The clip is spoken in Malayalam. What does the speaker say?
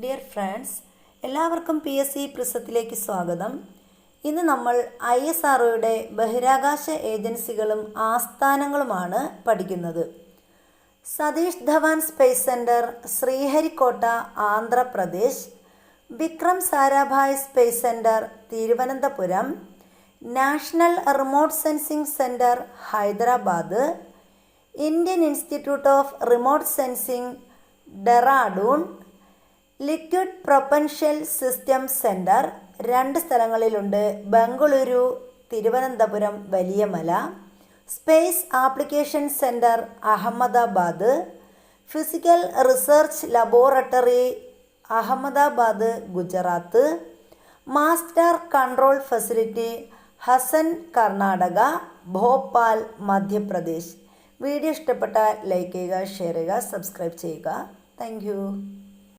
ഡിയർ ഫ്രണ്ട്സ്, എല്ലാവർക്കും PSC പ്രിസത്തിലേക്ക് സ്വാഗതം. ഇന്ന് നമ്മൾ ISROയുടെ ബഹിരാകാശ ഏജൻസികളും ആസ്ഥാനങ്ങളുമാണ് പഠിക്കുന്നത്. Satish Dhawan space centre, Sriharikota, Andhra Pradesh. Vikram Sarabhai space centre, Thiruvananthapuram. National remote sensing centre, Hyderabad. Indian institute of remote sensing, Dehradun. Liquid propulsion system centre 2 സ്ഥലങ്ങളിലുണ്ട്, Bengaluru, Thiruvananthapuram, Valiamala. Space application centre, Ahmedabad. Physical research laboratory, Ahmedabad, Gujarat. Master control facility, Hassan, Karnataka, Bhopal, Madhya Pradesh. Video ഇഷ്ടപ്പെട്ടാൽ ലൈക്ക് ചെയ്യുക, ഷെയർ ചെയ്യുക, സബ്സ്ക്രൈബ് ചെയ്യുക. താങ്ക്